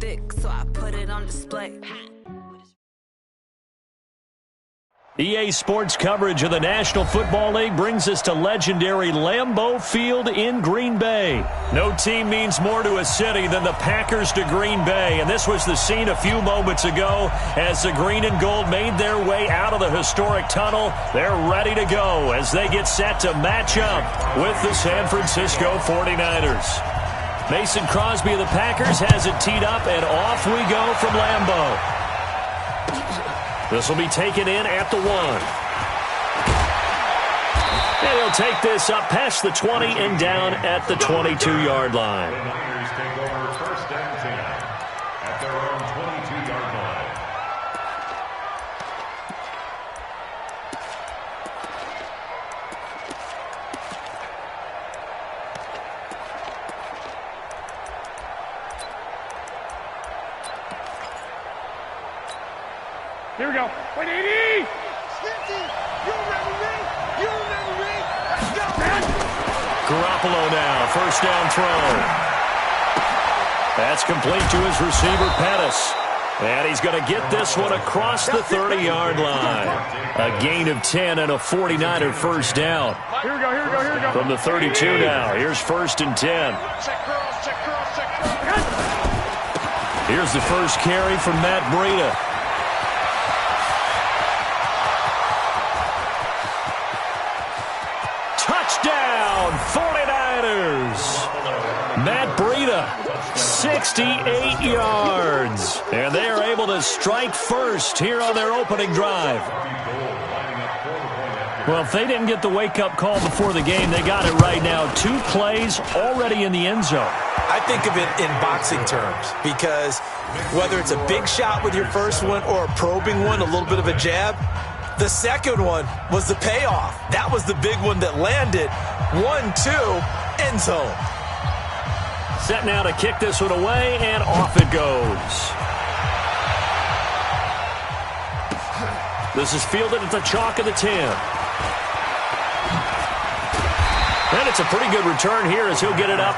thick, so I put it on display. EA Sports coverage of the National Football League brings us to legendary Lambeau Field in Green Bay. No team means more to a city than the Packers to Green Bay, and this was the scene a few moments ago as the green and gold made their way out of the historic tunnel. They're ready to go as they get set to match up with the San Francisco 49ers. Mason Crosby of the Packers has it teed up, and off we go from Lambeau. This will be taken in at the 1. And he'll take this up past the 20 and down at the 22-yard line. The Niners take over first and 10 at their own 22-yard line. Here we go. 180! Let's go! Garoppolo now, first down throw. That's complete to his receiver, Pettis. And he's going to get this one across the 30-yard line. A gain of 10 and a 49er first down. Here we go. From the 32 now, here's first and 10. Here's the first carry from Matt Breida. Touchdown, 49ers. Matt Breida, 68 yards. And they are able to strike first here on their opening drive. Well, if they didn't get the wake-up call before the game, they got it right now. 2 plays already in the end zone. I think of it in boxing terms because whether it's a big shot with your first one or a probing one, a little bit of a jab, the second one was the payoff. That was the big one that landed. 1-2, end zone. Set now to kick this one away, and off it goes. This is fielded at the chalk of the 10. And it's a pretty good return here as he'll get it up.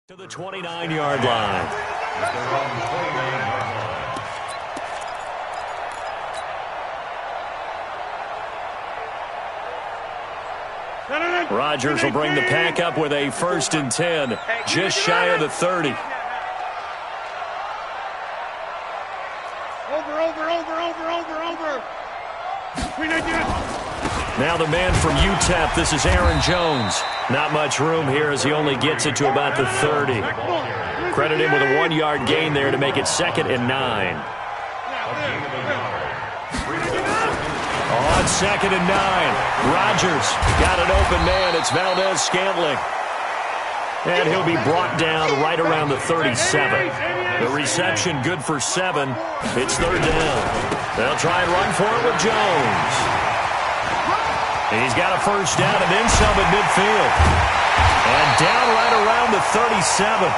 To the 29-yard line. Rodgers will bring the pack up with a first and 10, just shy of the 30. Over. Now the man from UTEP, this is Aaron Jones. Not much room here as he only gets it to about the 30. Credit him with a 1-yard gain there to make it 2nd and 9. On 2nd and 9, Rodgers got an open man. It's Valdez-Scantling. And he'll be brought down right around the 37. The reception good for 7. It's 3rd down. They'll try and run for it with Jones. He's got a 1st down and then some at midfield. And down right around the 37.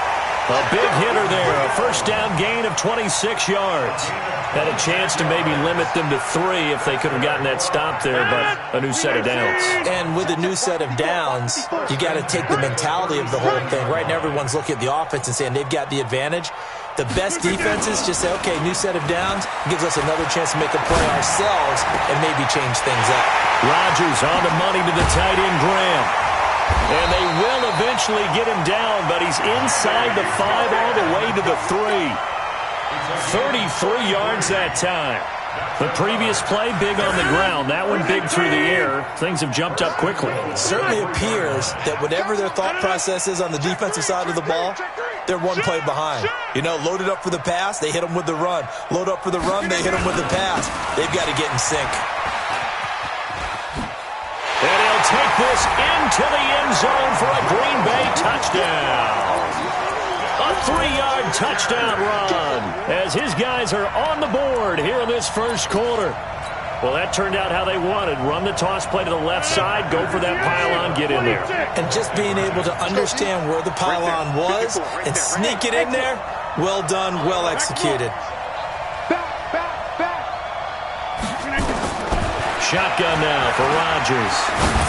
A big hitter there. A 1st down gain of 26 yards. Had a chance to maybe limit them to 3 if they could have gotten that stop there, but a new set of downs. And with a new set of downs, you got to take the mentality of the whole thing. Right now, everyone's looking at the offense and saying they've got the advantage. The best defenses just say, okay, new set of downs gives us another chance to make a play ourselves and maybe change things up. Rodgers on the money to the tight end, Graham. And they will eventually get him down, but he's inside the 5 all the way to the 3. 33 yards that time. The previous play, big on the ground. That one big through the air. Things have jumped up quickly. It certainly appears that whatever their thought process is on the defensive side of the ball, they're one play behind. You know, loaded up for the pass, they hit them with the run. Load up for the run, they hit them with the pass. They've got to get in sync. And he'll take this into the end zone for a Green Bay touchdown. A 3-yard touchdown run as his guys are on the board here in this first quarter. Well, that turned out how they wanted. Run the toss play to the left side, go for that pylon, get in there. And just being able to understand where the pylon was and sneak it in there, well done, well executed. Shotgun now for Rodgers.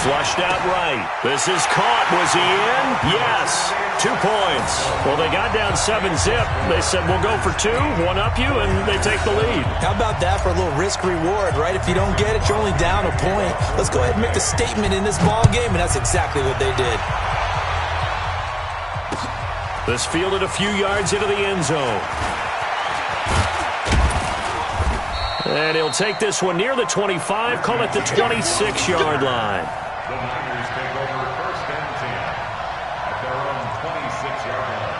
Flushed out right. This is caught. Was he in? Yes. 2 points. Well, they got down 7-zip. They said, we'll go for 2, one up you, and they take the lead. How about that for a little risk-reward, right? If you don't get it, you're only down a point. Let's go ahead and make the statement in this ball game, and that's exactly what they did. This fielded a few yards into the end zone. And he'll take this one near the 25, call it the 26-yard line. The Niners take over 1st and 10 at their own 26-yard line.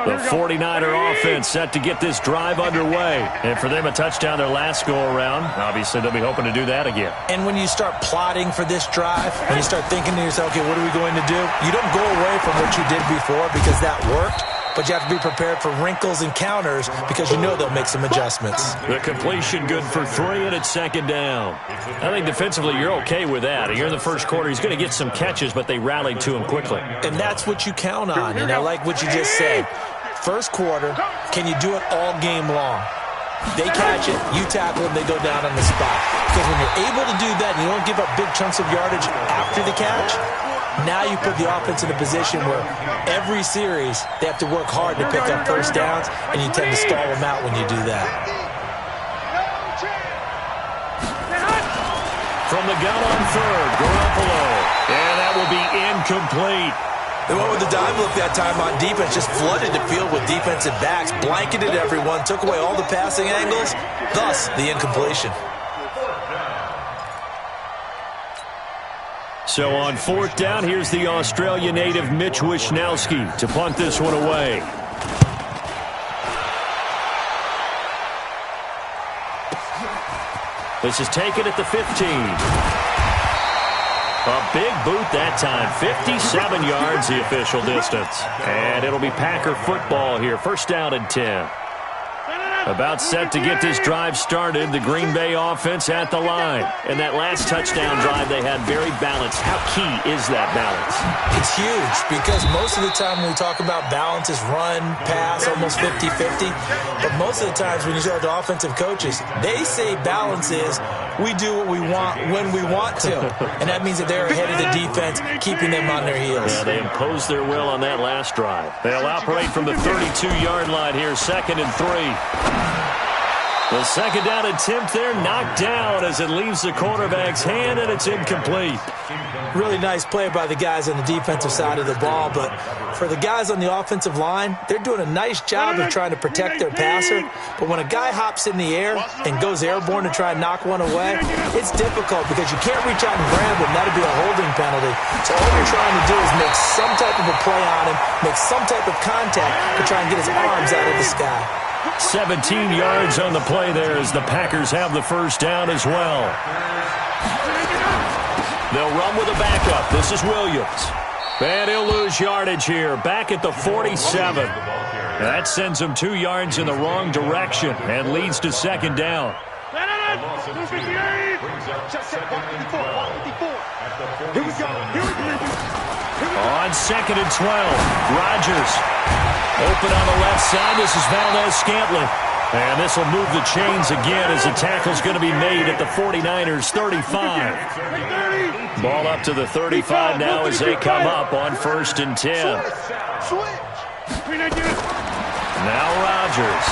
The 49er offense set to get this drive underway. And for them, a touchdown their last go-around. Obviously, they'll be hoping to do that again. And when you start plotting for this drive, when you start thinking to yourself, okay, what are we going to do? You don't go away from what you did before because that worked. But you have to be prepared for wrinkles and counters because you know they'll make some adjustments. The completion good for 3, and it's 2nd down. I think defensively you're okay with that. Here in the first quarter, he's going to get some catches, but they rallied to him quickly. And that's what you count on. And I like what you just said. First quarter, can you do it all game long? They catch it, you tackle them, they go down on the spot. Because when you're able to do that and you don't give up big chunks of yardage after the catch, now you put the offense in a position where every series they have to work hard to pick up 1st downs, and you tend to stall them out when you do that. From the gun on 3rd, Garoppolo. And that will be incomplete. They went with the dive look that time on defense, just flooded the field with defensive backs, blanketed everyone, took away all the passing angles, thus the incompletion. So on 4th down, here's the Australia native Mitch Wishnowsky to punt this one away. This is taken at the 15. A big boot that time. 57 yards the official distance. And it'll be Packer football here. 1st down and 10. About set to get this drive started. The Green Bay offense at the line. And that last touchdown drive they had very balanced. How key is that balance? It's huge because most of the time when we talk about balance is run, pass, almost 50-50. But most of the times when you talk to offensive coaches, they say balance is we do what we want when we want to. And that means that they're ahead of the defense, keeping them on their heels. Yeah, they imposed their will on that last drive. They'll operate from the 32-yard line here, 2nd and 3. The second down attempt there knocked down as it leaves the quarterback's hand, and it's incomplete. Really nice play by the guys on the defensive side of the ball, but for the guys on the offensive line, they're doing a nice job of trying to protect their passer. But when a guy hops in the air and goes airborne to try and knock one away, it's difficult because you can't reach out and grab him. That would be a holding penalty. So all you're trying to do is make some type of a play on him, make some type of contact to try and get his arms out of the sky. 17 yards on the play there as the Packers have the first down as well. They'll run with a backup. This is Williams. And he'll lose yardage here, back at the 47. That sends him 2 yards in the wrong direction and leads to second down. On second and 12, Rodgers. Open on the left side. This is Valdez-Scantling. And this will move the chains again as the tackle's going to be made at the 49ers' 35. Ball up to the 35 now as they come up on 1st and 10. Now Rodgers.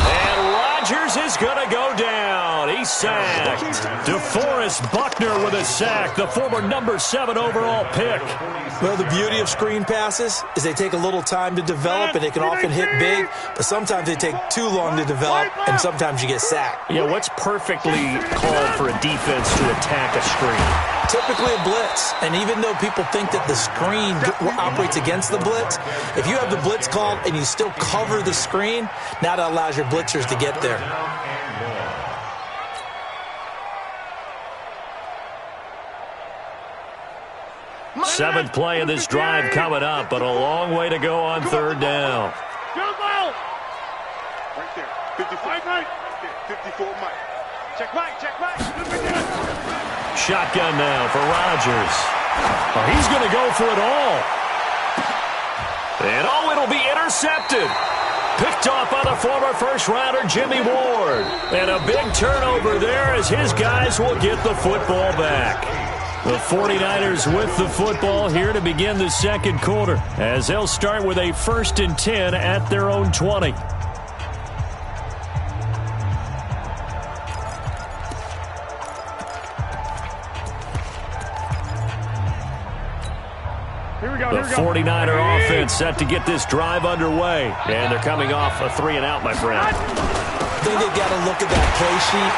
And Rodgers is going to go down. He's sacked. DeForest Buckner with a sack, the former number 7 overall pick. Well, the beauty of screen passes is they take a little time to develop, and they can often hit big, but sometimes they take too long to develop, and sometimes you get sacked. Yeah, what's perfectly called for a defense to attack a screen? Typically a blitz, and even though people think that the screen operates against the blitz, if you have the blitz called and you still cover the screen, now that allows your blitzers to get there. Seventh play of this drive coming up, but a long way to go on 3rd down. Right there. 55 Mike. 54 Mike. Check Mike. Shotgun now for Rodgers. Oh, he's going to go for it all. And it'll be intercepted. Picked off by the former first-rounder Jimmy Ward. And a big turnover there as his guys will get the football back. The 49ers with the football here to begin the second quarter as they'll start with a 1st and 10 at their own 20. The 49er offense set to get this drive underway. And they're coming off a 3-and-out, my friend. I think they've got to look at that play sheet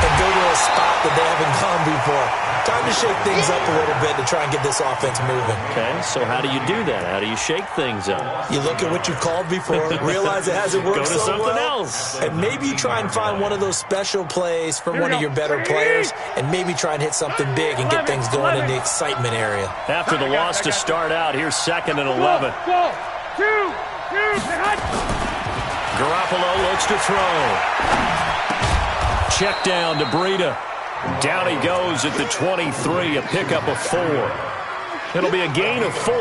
and go to a spot that they haven't gone before. Time to shake things up a little bit to try and get this offense moving. Okay, so how do you do that? How do you shake things up? You look at what you've called before, realize it hasn't worked so well. Go to something else. And maybe you try and find one of those special plays from one of your better players, and maybe try and hit something big and get things going in the excitement area. After the loss to start out, here's 2nd and 11. Garoppolo looks to throw. Check down to Breida. Down he goes at the 23, a pickup of 4. It'll be a gain of 4.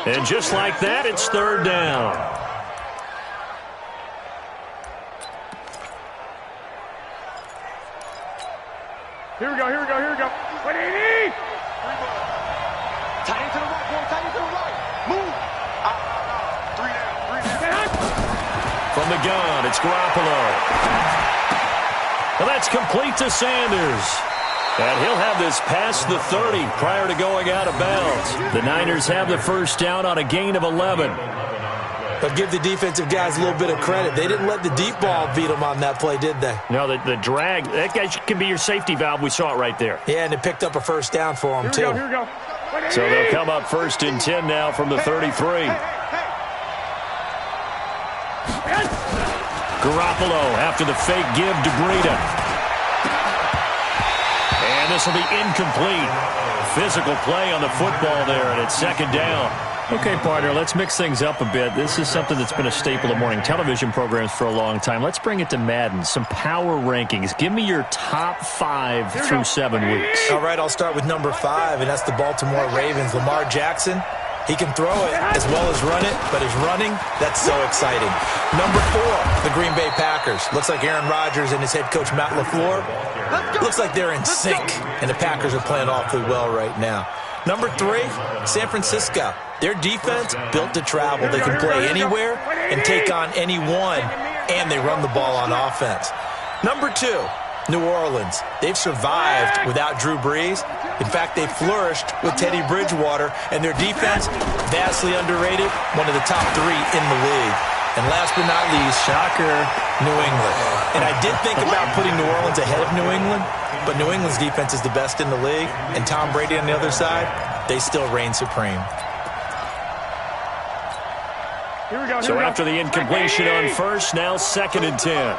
And just like that, it's 3rd down. Here we go. 180! Tight end to the right, boy. Tight end to the right. Move. 3 down. From the gun, it's Garoppolo. Well, that's complete to Sanders. And he'll have this past the 30 prior to going out of bounds. The Niners have the first down on a gain of 11. But give the defensive guys a little bit of credit. They didn't let the deep ball beat them on that play, did they? No, the drag, that guy can be your safety valve. We saw it right there. Yeah, and it picked up a first down for them, too. Here we go. So they'll come up 1st and 10 now from the 33. Garoppolo after the fake give to Breida. And this will be incomplete. Physical play on the football there, and it's 2nd down. Okay, partner, let's mix things up a bit. This is something that's been a staple of morning television programs for a long time. Let's bring it to Madden, some power rankings. Give me your top 5 through 7 weeks. All right, I'll start with number 5, and that's the Baltimore Ravens. Lamar Jackson. He can throw it as well as run it, but his running, that's so exciting. Number 4, the Green Bay Packers. Looks like Aaron Rodgers and his head coach, Matt LaFleur. Looks like they're in sync, and the Packers are playing awfully well right now. Number 3, San Francisco. Their defense built to travel. They can play anywhere and take on anyone. and they run the ball on offense. Number 2, New Orleans. They've survived without Drew Brees. In fact, they flourished with Teddy Bridgewater, and their defense, vastly underrated, one of the top 3 in the league. And last but not least, shocker, New England. And I did think about putting New Orleans ahead of New England, but New England's defense is the best in the league, and Tom Brady on the other side, they still reign supreme. Here we go. So after the incompletion on first, now 2nd and 10.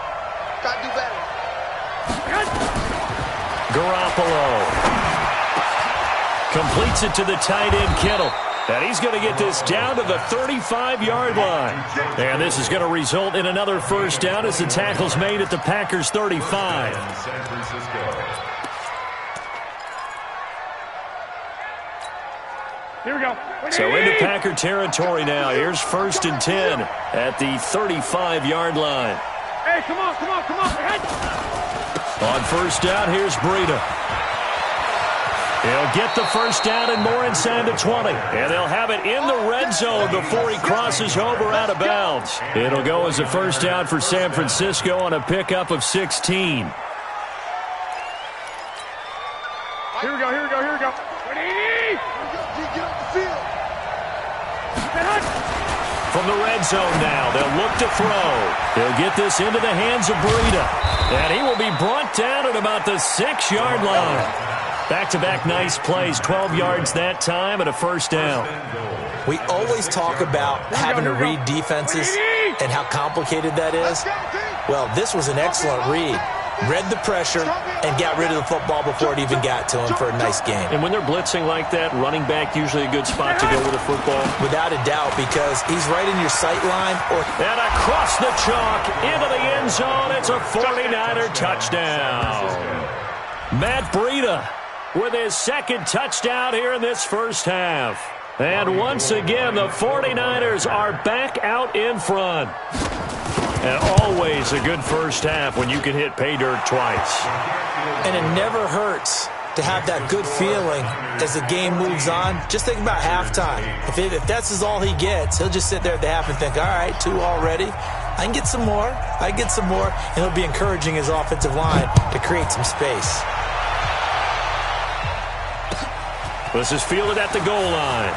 Gotta do better. Garoppolo completes it to the tight end, Kittle. And he's going to get this down to the 35-yard line. And this is going to result in another first down as the tackle's made at the Packers' 35. San Francisco. Here we go. So into Packer territory now. Here's 1st and 10 at the 35-yard line. Hey, come on, come on, come on. On first down, here's Breida. He'll get the first down and more inside the 20. And they'll have it in the red zone before he crosses over out of bounds. It'll go as a first down for San Francisco on a pickup of 16. Here we go, here we go, here we go. Get off the field. From the red zone now, they'll look to throw. He'll get this into the hands of Breida. And he will be brought down at about the 6-yard line. Back-to-back nice plays, 12 yards that time and a first down. We always talk about having to read defenses and how complicated that is. Well, this was an excellent read. Read the pressure and got rid of the football before it even got to him for a nice game. And when they're blitzing like that, running back usually a good spot to go with the football. Without a doubt, because he's right in your sight line. And across the chalk, into the end zone, it's a 49er touchdown. Matt Breida with his 2nd touchdown here in this first half. And once again, the 49ers are back out in front. And always a good first half when you can hit pay dirt twice. And it never hurts to have that good feeling as the game moves on. Just think about halftime. If that's all he gets, he'll just sit there at the half and think, all right, 2 already. I can get some more. I can get some more. And he'll be encouraging his offensive line to create some space. This is fielded at the goal line.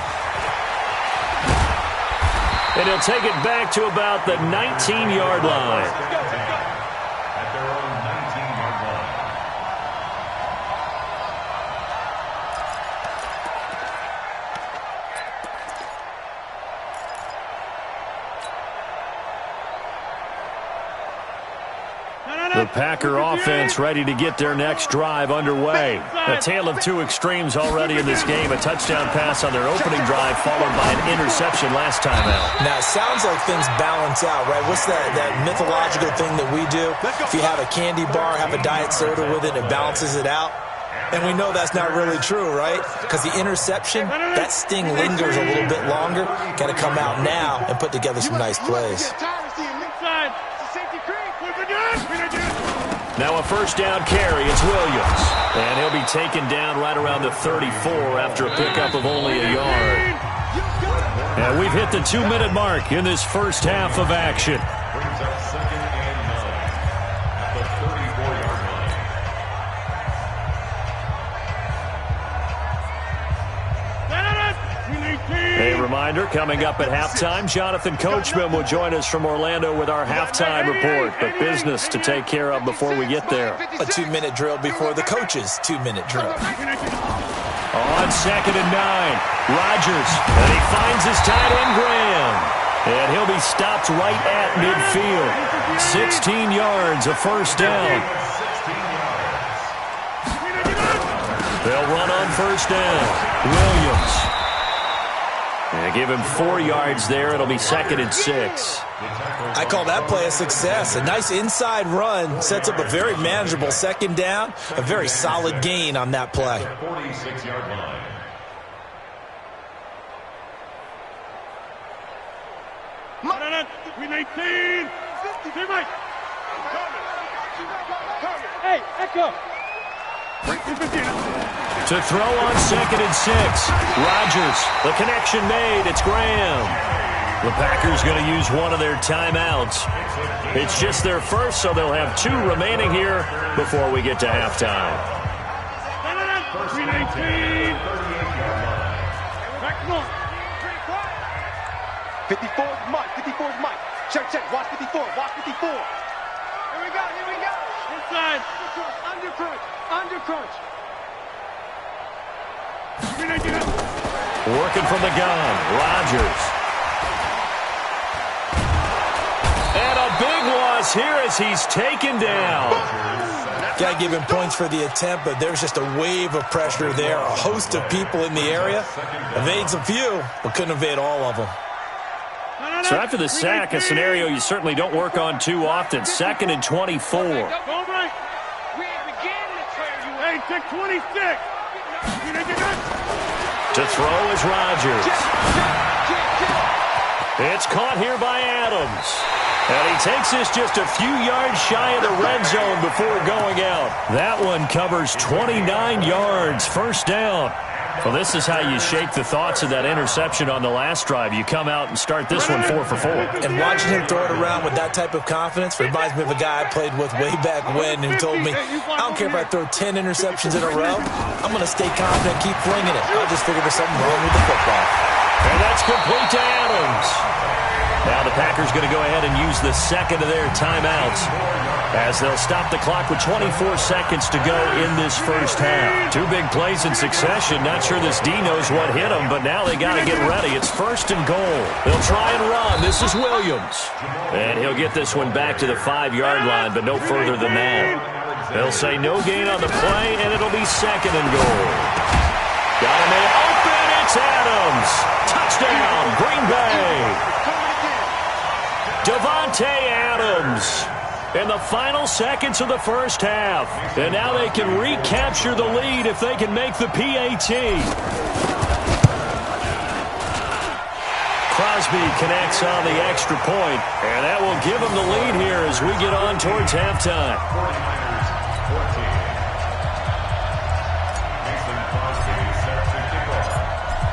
And he'll take it back to about the 19-yard line. At their own 19-yard line. The Packer offense ready to get their next drive underway. A tale of 2 extremes already in this game. A touchdown pass on their opening drive followed by an interception last time out. Now, it sounds like things balance out, right? What's that mythological thing that we do? If you have a candy bar, have a diet soda with it, it balances it out. And we know that's not really true, right? Because the interception, that sting lingers a little bit longer. Got to come out now and put together some nice plays. Now a first down carry, it's Williams. And he'll be taken down right around the 34 after a pickup of only a yard. And we've hit the 2-minute mark in this first half of action. Brings up 2nd and 9 at the 34-yard line. A reminder, coming up at halftime, Jonathan Coachman will join us from Orlando with our halftime report. But business to take care of before we get there. A 2-minute drill before the coach's 2-minute drill. On 2nd and 9, Rodgers, and he finds his tight end, Graham. And he'll be stopped right at midfield. 16 yards, a first down. 16 yards. They'll run on first down. Williams. And give him 4 yards there. It'll be 2nd and 6. I call that play a success. A nice inside run sets up a very manageable 2nd down. A very solid gain on that play. 46-yard line. We 19. Hey, Echo. To throw on 2nd and 6. Rodgers, the connection made. It's Graham. The Packers going to use one of their timeouts. It's just their first, so they'll have 2 remaining here before we get to halftime. 54's Mike. 54's Mike. Check. Watch 54. Watch 54. Here we go. Inside. Under crunch. Working from the gun, Rodgers. And a big loss here as he's taken down. Got to give him points for the attempt, but there's just a wave of pressure there. A host of people in the area. Evades a few, but couldn't evade all of them. So after the sack, a scenario you certainly don't work on too often. 2nd and 24. Hey, take 26. To throw is Rodgers. It's caught here by Adams. And he takes this just a few yards shy of the red zone before going out. That one covers 29 yards, first down. Well, this is how you shape the thoughts of that interception on the last drive. You come out and start this one 4 for 4. And watching him throw it around with that type of confidence reminds me of a guy I played with way back when who told me, I don't care if I throw 10 interceptions in a row, I'm going to stay confident, keep flinging it. I just figured there's something wrong with the football. And that's complete to Adams. Now the Packers going to go ahead and use the second of their timeouts as they'll stop the clock with 24 seconds to go in this first half. 2 big plays in succession. Not sure this D knows what hit him, but now they got to get ready. It's 1st and goal. They'll try and run. This is Williams. And he'll get this one back to the 5-yard line, but no further than that. They'll say no gain on the play, and it'll be 2nd and goal. Got a man open. It's Adams. Touchdown, Green Bay. Davante Adams in the final seconds of the first half. And now they can recapture the lead if they can make the PAT. Crosby connects on the extra point, and that will give them the lead here as we get on towards halftime.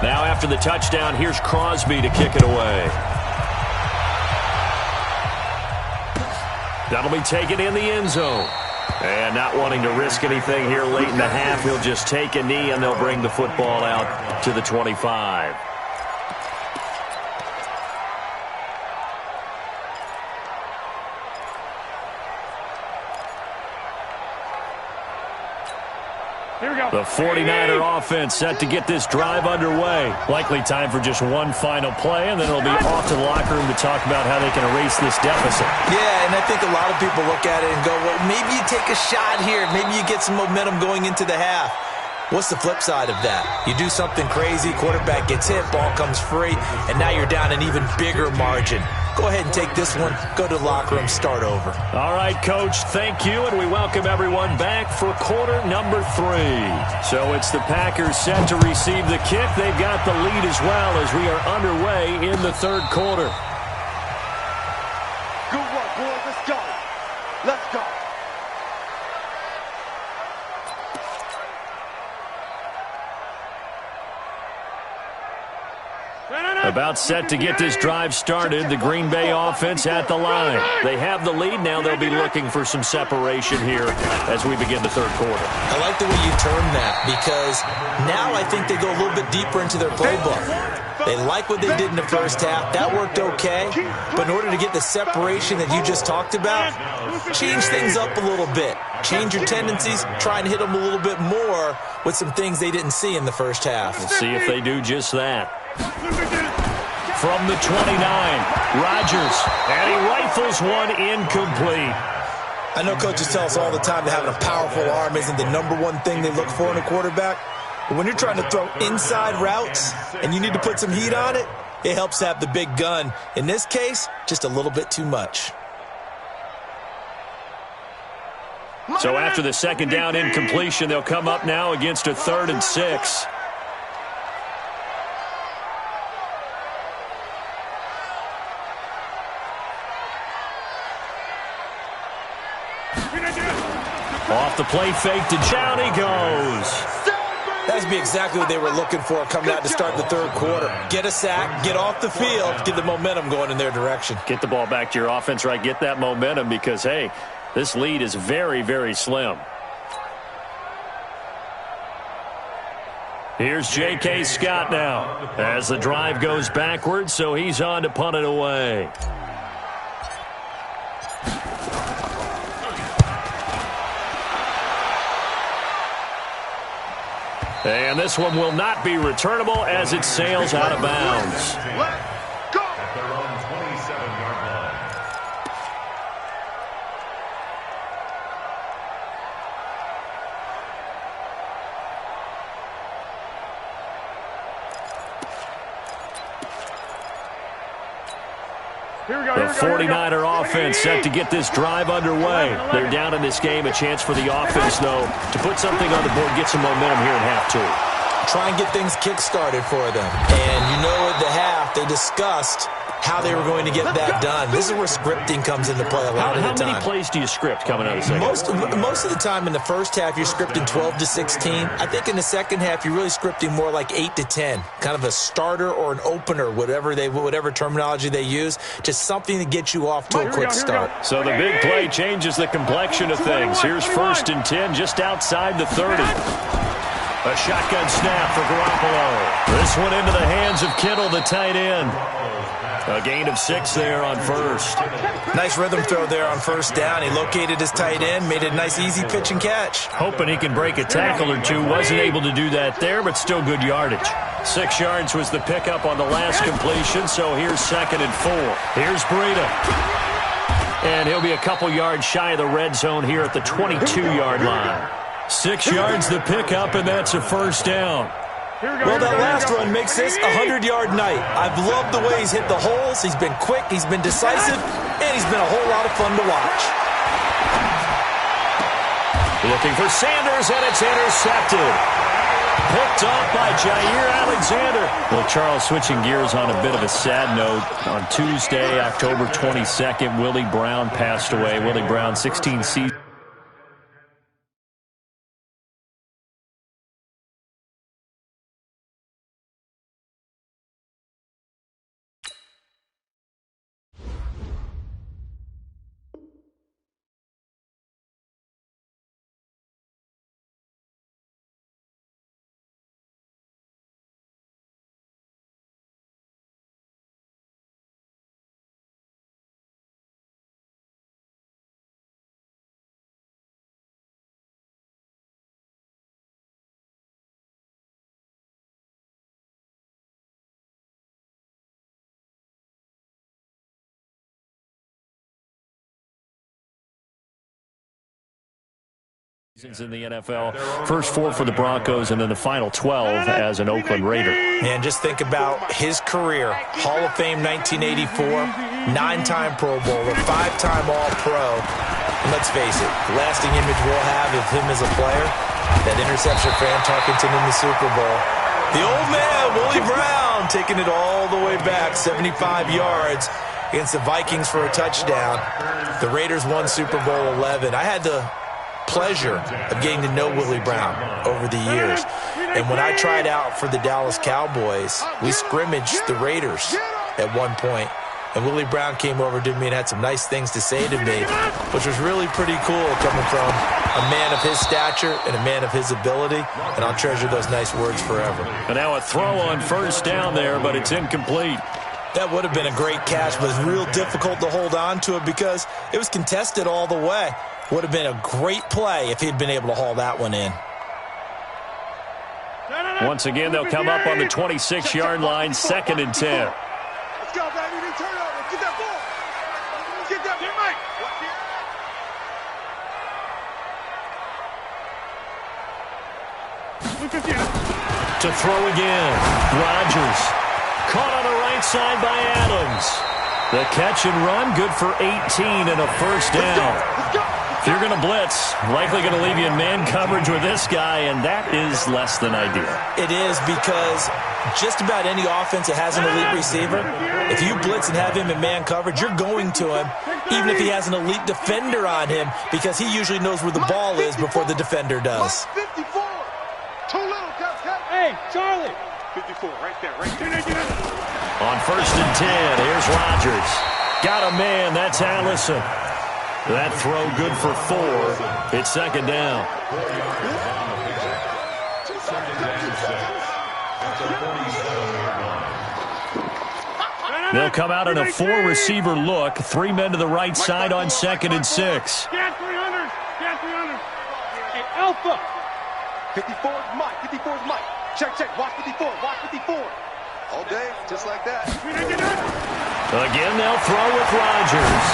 Now after the touchdown, here's Crosby to kick it away. That'll be taken in the end zone. And not wanting to risk anything here late in the half, he'll just take a knee and they'll bring the football out to the 25. Here we go. The 49er offense set to get this drive underway. Likely time for just one final play, and then it'll be off to the locker room to talk about how they can erase this deficit. Yeah, and I think a lot of people look at it and go, well, maybe you take a shot here. Maybe you get some momentum going into the half. What's the flip side of that? You do something crazy, quarterback gets hit, ball comes free, and now you're down an even bigger margin. Go ahead and take this one, go to the locker room, start over. All right, Coach, thank you, and we welcome everyone back for quarter number 3. So it's the Packers set to receive the kick. They've got the lead as well as we are underway in the third quarter. Good work, boys. Let's go. Let's go. About set to get this drive started, the Green Bay offense at the line. They have the lead now. They'll be looking for some separation here as we begin the third quarter. I like the way you term that because now I think they go a little bit deeper into their playbook. They like what they did in the first half. That worked okay. But in order to get the separation that you just talked about, change things up a little bit. Change your tendencies. Try and hit them a little bit more with some things they didn't see in the first half. We'll see if they do just that. From the 29, Rodgers, and he rifles one incomplete. I know coaches tell us all the time that having a powerful arm isn't the number one thing they look for in a quarterback. But when you're trying to throw inside routes and you need to put some heat on it, it helps have the big gun. In this case, just a little bit too much. So after the second down incompletion, they'll come up now against a 3rd and 6. Off the play fake to down he goes. That would be exactly what they were looking for coming out to start the third quarter. Get a sack, get off the field, get the momentum going in their direction. Get the ball back to your offense, right? Get that momentum because, hey, this lead is very, very slim. Here's J.K. Scott now as the drive goes backwards, so he's on to punt it away. And this one will not be returnable as it sails out of bounds. At their own 27-yard line. The 49er offense set to get this drive underway. They're down in this game. A chance for the offense, though, to put something on the board, get some momentum here in half two. Try and get things kick-started for them. And you know at the half, they discussed how they were going to get that done. This is where scripting comes into play a lot of the time. How many plays do you script coming out of the second? Most of the time in the first half, you're scripting 12 to 16. I think in the second half, you're really scripting more like 8 to 10. Kind of a starter or an opener, whatever terminology they use. Just something to get you off to a quick start. So the big play changes the complexion of things. Here's 1st and 10 just outside the 30. A shotgun snap for Garoppolo. This one into the hands of Kittle, the tight end. A gain of 6 there on first. Nice rhythm throw there on first down. He located his tight end, made it a nice easy pitch and catch. Hoping he can break a tackle or two. Wasn't able to do that there, but still good yardage. 6 yards was the pickup on the last completion, so here's 2nd and 4. Here's Breida. And he'll be a couple yards shy of the red zone here at the 22-yard line. 6 yards the pickup, and that's a first down. Well, that last run makes this a 100-yard night. I've loved the way he's hit the holes. He's been quick, he's been decisive, and he's been a whole lot of fun to watch. Looking for Sanders, and it's intercepted. Picked off by Jair Alexander. Well, Charles, switching gears on a bit of a sad note. On Tuesday, October 22nd, Willie Brown passed away. Willie Brown, 16 seasons. In the NFL, first 4 for the Broncos, and then the final 12 as an Oakland Raider. And just think about his career. Hall of Fame 1984, 9-time Pro Bowler, 5-time All-Pro. And let's face it, the lasting image we'll have of him as a player, that interception for Fran Tarkenton in the Super Bowl. The old man, Willie Brown, taking it all the way back, 75 yards against the Vikings for a touchdown. The Raiders won Super Bowl 11. I had the pleasure of getting to know Willie Brown over the years. And when I tried out for the Dallas Cowboys, we scrimmaged the Raiders at one point. And Willie Brown came over to me and had some nice things to say to me, which was really pretty cool coming from a man of his stature and a man of his ability. And I'll treasure those nice words forever. And now a throw on first down there, but it's incomplete. That would have been a great catch, but it's real difficult to hold on to it because it was contested all the way. Would have been a great play if he'd been able to haul that one in. Once again, they'll come up on the 26-yard line, 2nd and 10. Let's go, baby. Then turn over. Get that ball. Get that ball, Mike. To throw again. Rodgers. Caught on the right side by Adams. The catch and run, good for 18 and a first down. Let's go. If you're going to blitz, likely going to leave you in man coverage with this guy, and that is less than ideal. It is because just about any offense that has an elite receiver, if you blitz and have him in man coverage, you're going to him, even if he has an elite defender on him, because he usually knows where the ball is before the defender does. 54. Too little, Gus. Hey, Charlie. 54, right there, right there. On 1st and 10, here's Rodgers. Got a man, that's Allison. That throw good for 4. It's 2nd down. They'll come out in a 4-receiver look. 3 men to the right side on 2nd and 6. Get 300. Get 300. Hey, Alpha. 54 is Mike. 54 is Mike. Check. Watch 54. Watch 54. All day, just like that. Again, they'll throw with Rodgers.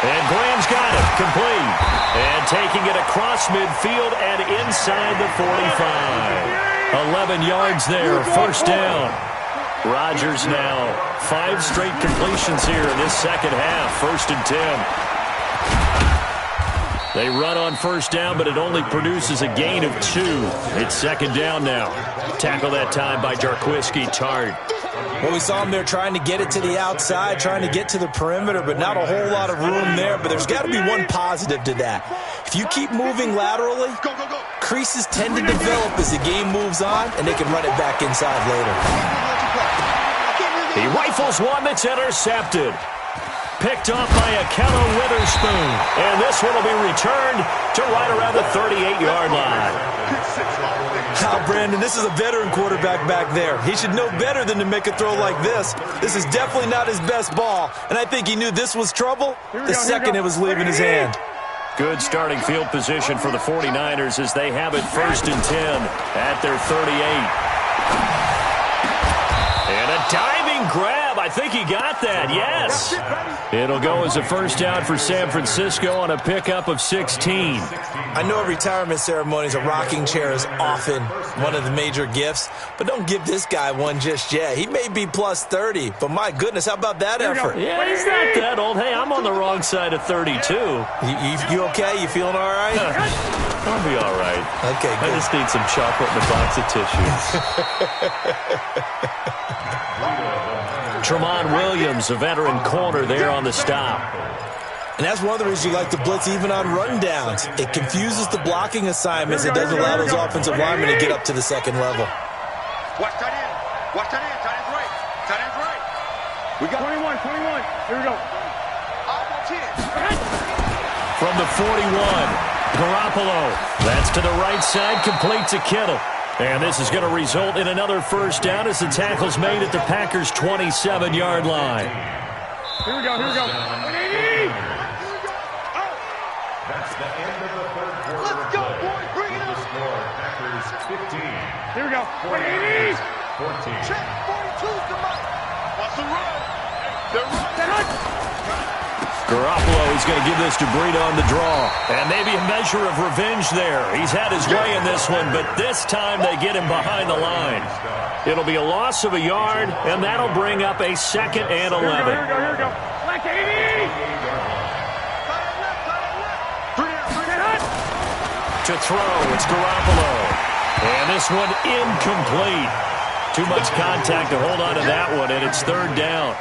And Graham's got it. Complete. And taking it across midfield and inside the 45. 11 yards there. 1st down. Rodgers now 5 straight completions here in this second half. 1st and 10. They run on 1st down, but it only produces a gain of 2. It's 2nd down now. Tackle that time by Jarquiski Tart. Well, we saw him there trying to get it to the outside, trying to get to the perimeter, but not a whole lot of room there. But there's got to be one positive to that. If you keep moving laterally, creases tend to develop as the game moves on, and they can run it back inside later. He rifles one that's intercepted. Picked off by Akello Witherspoon. And this one will be returned to right around the 38-yard line. Now, Brandon, this is a veteran quarterback back there. He should know better than to make a throw like this. This is definitely not his best ball, and I think he knew this was trouble the second it was leaving his hand. Good starting field position for the 49ers as they have it 1st and 10 at their 38. And a diving grab. I think he got that, yes. It'll go as a 1st down for San Francisco on a pickup of 16. I know retirement ceremonies, a rocking chair is often one of the major gifts, but don't give this guy one just yet. He may be plus 30, but my goodness, how about that effort? Yeah, he's not that old. Hey, I'm on the wrong side of 32. You okay? You feeling all right? I'll be all right. Okay, good. I just need some chocolate and a box of tissues. Tramon Williams, a veteran corner there on the stop. And that's one of the reasons you like to blitz even on rundowns. It confuses the blocking assignments. It doesn't allow those offensive linemen to get up to the second level. Watch tight end. Watch tight end. Tight end's right. Tight end's right. We got 21. Here we go. From the 41, Garoppolo. That's to the right side, complete to Kittle. And this is going to result in another 1st down as the tackle's made at the Packers' 27-yard line. Here we go. 180. That's the end of the 3rd quarter. Let's go, boys. Bring it up. Score, Packers 15. Here we go. 180. 14. Check. 42's the mark. Watch the run. They're running. Garoppolo is going to give this to Breida on the draw. And maybe a measure of revenge there. He's had his way in this one, but this time they get him behind the line. It'll be a loss of a yard, and that'll bring up a 2nd and 11. Here we go. Black 80. To throw, it's Garoppolo. And this one incomplete. Too much contact to hold on to that one, and it's 3rd down.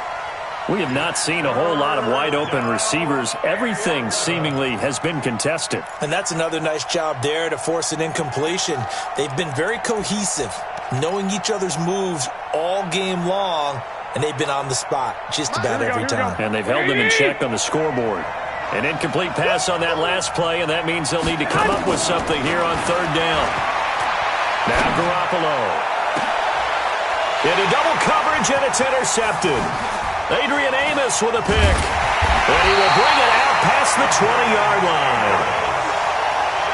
We have not seen a whole lot of wide-open receivers. Everything seemingly has been contested. And that's another nice job there to force an incompletion. They've been very cohesive, knowing each other's moves all game long, and they've been on the spot just about every time. And they've held them in check on the scoreboard. An incomplete pass on that last play, and that means they'll need to come up with something here on 3rd down. Now Garoppolo. Into double coverage, and it's intercepted. Adrian Amos with a pick. And he will bring it out past the 20-yard line.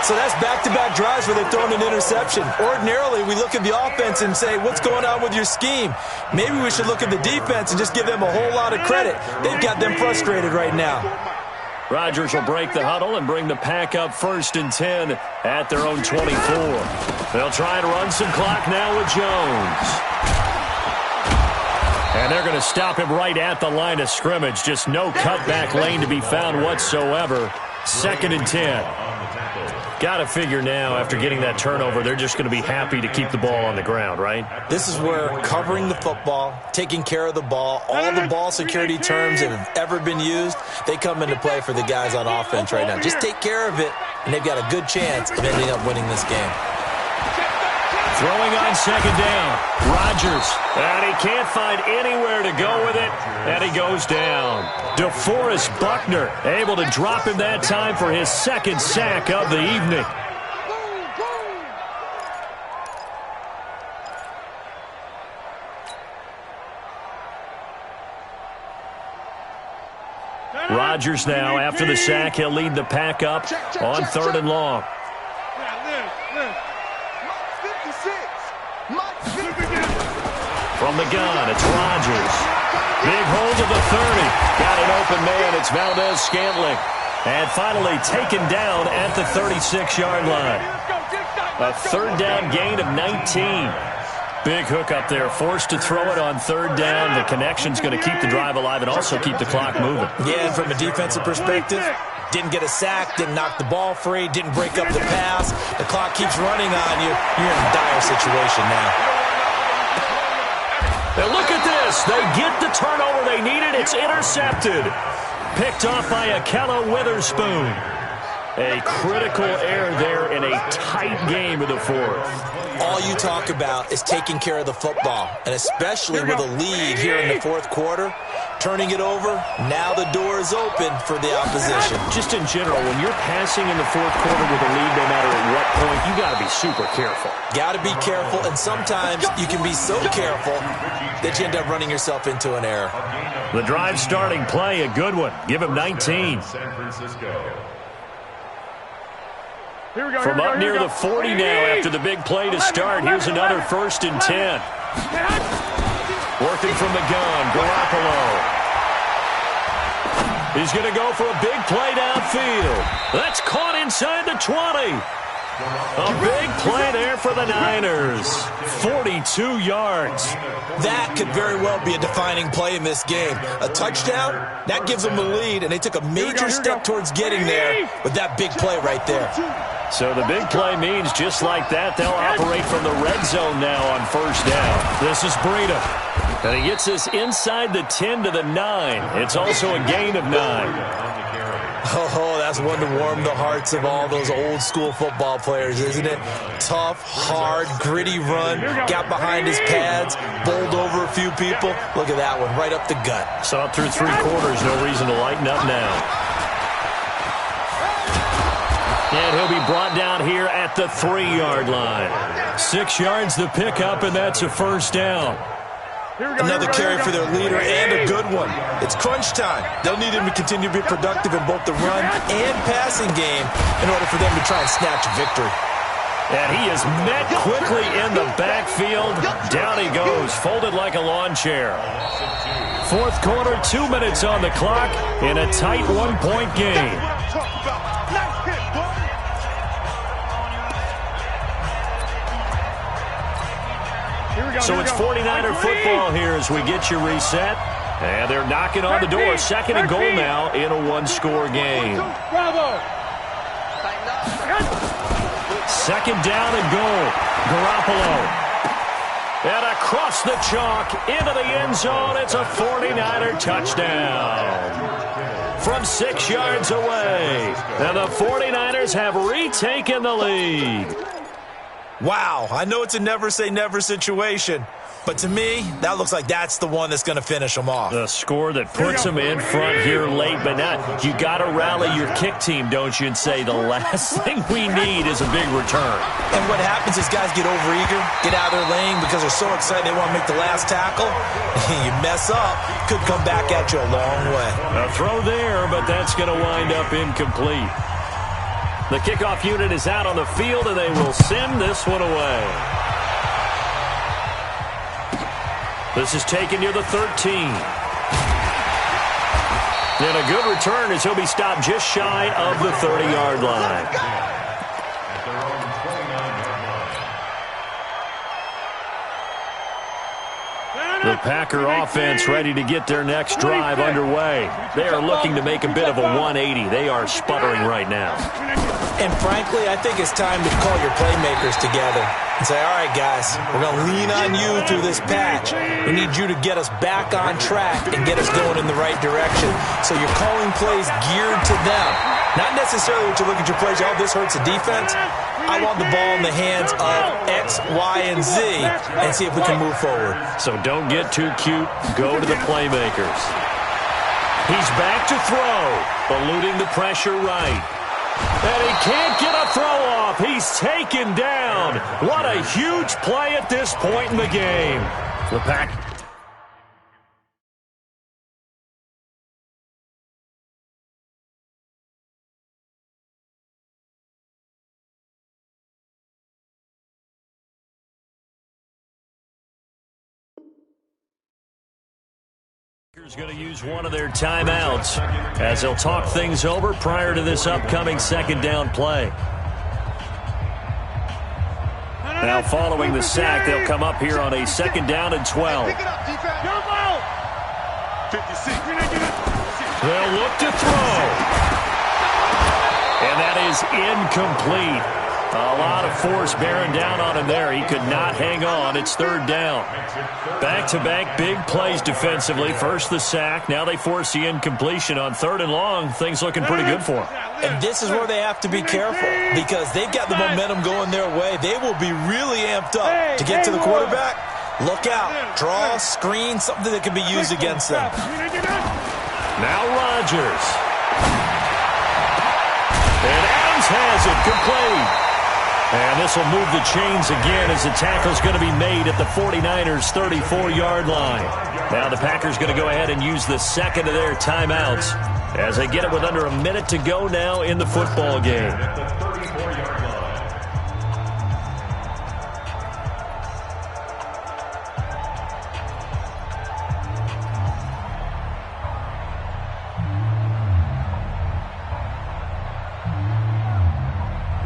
So that's back-to-back drives where they've thrown an interception. Ordinarily, we look at the offense and say, what's going on with your scheme? Maybe we should look at the defense and just give them a whole lot of credit. They've got them frustrated right now. Rodgers will break the huddle and bring the pack up 1st and 10 at their own 24. They'll try and run some clock now with Jones. And they're going to stop him right at the line of scrimmage. Just no cutback lane to be found whatsoever. 2nd and 10. Got to figure now, after getting that turnover, they're just going to be happy to keep the ball on the ground, right? This is where covering the football, taking care of the ball, all the ball security terms that have ever been used, they come into play for the guys on offense right now. Just take care of it, and they've got a good chance of ending up winning this game. Throwing on second down. Rodgers. And he can't find anywhere to go with it. And he goes down. DeForest Buckner able to drop him that time for his second sack of the evening. Rodgers now, after the sack, he'll lead the pack up on 3rd and long. From the gun, it's Rodgers. Big hold of the 30. Got an open man. It's Valdez-Scantling. And finally taken down at the 36-yard line. A 3rd down gain of 19. Big hook up there. Forced to throw it on 3rd down. The connection's going to keep the drive alive and also keep the clock moving. Yeah, and from a defensive perspective, didn't get a sack, didn't knock the ball free, didn't break up the pass. The clock keeps running on you. You're in a dire situation now. Now look at this. They get the turnover they needed. It's intercepted. Picked off by Akella Witherspoon. A critical error there in a tight game of the 4th. All you talk about is taking care of the football, and especially with a lead here in the 4th quarter, turning it over, now the door is open for the opposition. Just in general, when you're passing in the 4th quarter with a lead, no matter at what point, you got to be super careful. Got to be careful, and sometimes you can be so careful that you end up running yourself into an error. The drive starting play, a good one. Give him 19. San Francisco. From up near the 40 now after the big play to start. Here's another 1st and 10. Working from the gun, Garoppolo. He's going to go for a big play downfield. That's caught inside the 20. A big play there for the Niners. 42 yards. That could very well be a defining play in this game. A touchdown, that gives them the lead, and they took a major step towards getting there with that big play right there. So the big play means just like that, they'll operate from the red zone now on 1st down. This is Breida. And he gets this inside the 10 to the 9. It's also a gain of 9. Oh, that's one to warm the hearts of all those old school football players, isn't it? Tough, hard, gritty run, got behind his pads, bowled over a few people. Look at that one, right up the gut. Saw it through 3 quarters, no reason to lighten up now. And he'll be brought down here at the 3-yard line. 6 yards the pickup, and that's a 1st down. Another carry for their leader, and a good one. It's crunch time. They'll need him to continue to be productive in both the run and passing game in order for them to try and snatch victory. And he is met quickly in the backfield. Down he goes, folded like a lawn chair. 4th quarter, 2 minutes on the clock in a tight 1-point game. So it's 49er football here as we get you reset. And they're knocking on the door. 2nd and goal now in a 1-score game. 2nd down and goal. Garoppolo. And across the chalk into the end zone. It's a 49er touchdown. From 6 yards away. And the 49ers have retaken the lead. Wow, I know it's a never-say-never situation, but to me, that looks like that's the one that's going to finish them off. The score that puts them in front here late, but not. You got to rally your kick team, don't you, and say the last thing we need is a big return. And what happens is guys get overeager, get out of their lane because they're so excited they want to make the last tackle. You mess up, could come back at you a long way. A throw there, but that's going to wind up incomplete. The kickoff unit is out on the field, and they will send this one away. This is taken near the 13. And a good return as he'll be stopped just shy of the 30-yard line. The Packer offense ready to get their next drive underway. They are looking to make a bit of a 180. They are sputtering right now. And frankly, I think it's time to call your playmakers together and say, all right, guys, we're going to lean on you through this patch. We need you to get us back on track and get us going in the right direction. So you're calling plays geared to them. Not necessarily what you look at your plays, oh, this hurts the defense. I want the ball in the hands of X, Y, and Z and see if we can move forward. So don't get too cute. Go to the playmakers. He's back to throw, eluding the pressure right. And he can't get a throw off. He's taken down. What a huge play at this point in the game. The Packers going to use one of their timeouts as they'll talk things over prior to this upcoming second down play. Now following the sack, they'll come up here on a second down and 12. They'll look to throw. And that is incomplete. A lot of force bearing down on him there. He could not hang on. It's third down. Back-to-back big plays defensively. First the sack. Now they force the incompletion on third and long. Things looking pretty good for them. And this is where they have to be careful because they've got the momentum going their way. They will be really amped up to get to the quarterback. Look out. Draw, screen, something that can be used against them. Now Rodgers. And Adams has it complete. And this will move the chains again as the tackle's going to be made at the 49ers' 34-yard line. Now the Packers going to go ahead and use the second of their timeouts as they get it with under a minute to go now in the football game.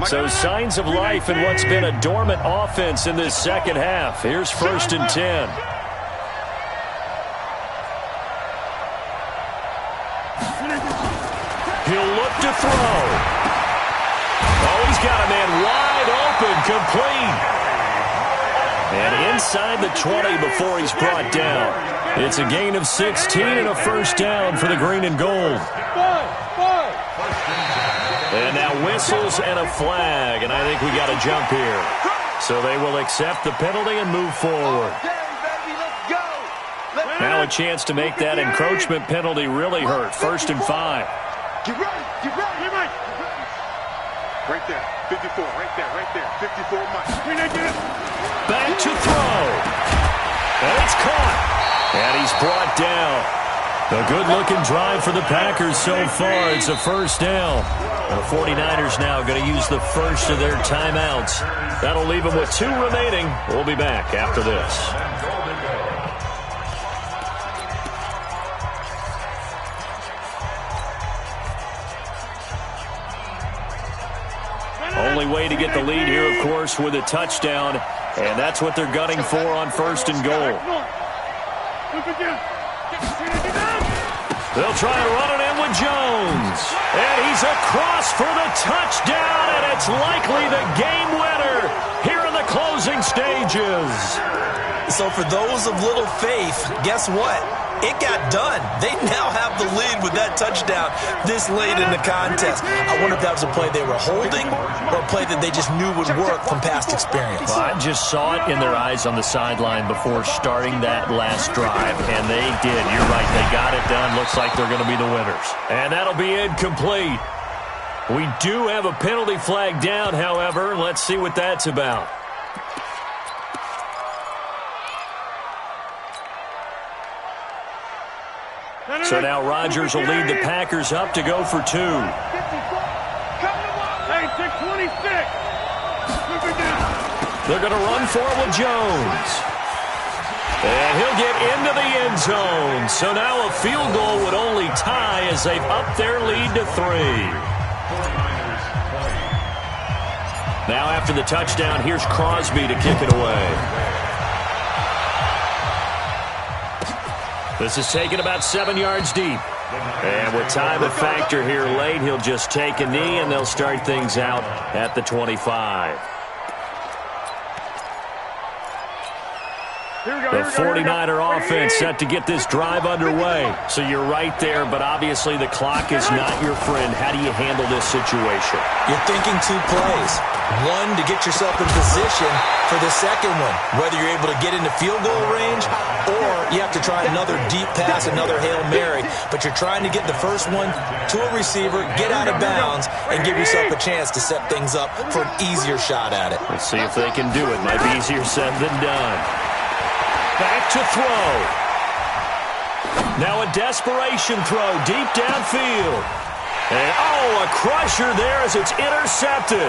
So signs of life in what's been a dormant offense in this second half. Here's 1st and 10. He'll look to throw. Oh, he's got a man wide open, complete. And inside the 20 before he's brought down. It's a gain of 16 and a first down for the green and gold. And now whistles and a flag, and I think we got a jump here. So they will accept the penalty and move forward. Now a chance to make that encroachment penalty really hurt. 1st and 5. Get ready, get ready, get ready. Right there, 54, right there, 54 Mike. Back to throw. And it's caught. And he's brought down. A good-looking drive for the Packers so far. It's a first down. The 49ers now going to use the first of their timeouts. That'll leave them with 2 remaining. We'll be back after this. Only way to get the lead here, of course, with a touchdown. And that's what they're gunning for on 1st and goal. They'll try to run it in with Jones. And he's across for the touchdown, and it's likely the game winner here in the closing stages. So for those of little faith, guess what? It got done. They now have the lead with that touchdown this late in the contest. I wonder if that was a play they were holding or a play that they just knew would work from past experience. Well, I just saw it in their eyes on the sideline before starting that last drive, and they did. You're right. They got it done. Looks like they're going to be the winners. And that'll be incomplete. We do have a penalty flag down, however. Let's see what that's about. So now Rodgers will lead the Packers up to go for 2. They're going to run for it with Jones. And he'll get into the end zone. So now a field goal would only tie as they've upped their lead to 3. Now after the touchdown, here's Crosby to kick it away. This is taken about 7 yards deep. And with time a factor here late, he'll just take a knee, and they'll start things out at the 25. The 49er offense set to get this drive underway. So you're right there, but obviously the clock is not your friend. How do you handle this situation? You're thinking 2 plays. One, to get yourself in position for the second one, whether you're able to get into field goal range or you have to try another deep pass, another Hail Mary. But you're trying to get the first one to a receiver, get out of bounds, and give yourself a chance to set things up for an easier shot at it. Let's see if they can do it. Might be easier said than done. Back to throw. Now a desperation throw deep downfield. And, a crusher there as it's intercepted.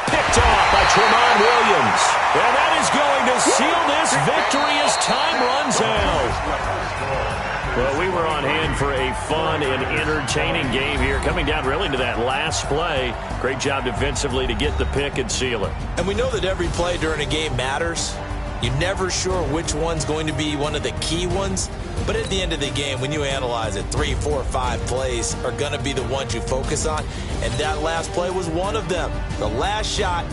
Picked off by Tremont Williams. And that is going to seal this victory as time runs out. Well, we were on hand for a fun and entertaining game here, coming down really to that last play. Great job defensively to get the pick and seal it. And we know that every play during a game matters. You're never sure which one's going to be one of the key ones. But at the end of the game, when you analyze it, 3, 4, 5 plays are going to be the ones you focus on. And that last play was one of them. The last shot.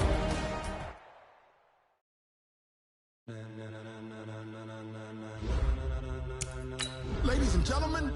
Ladies and gentlemen.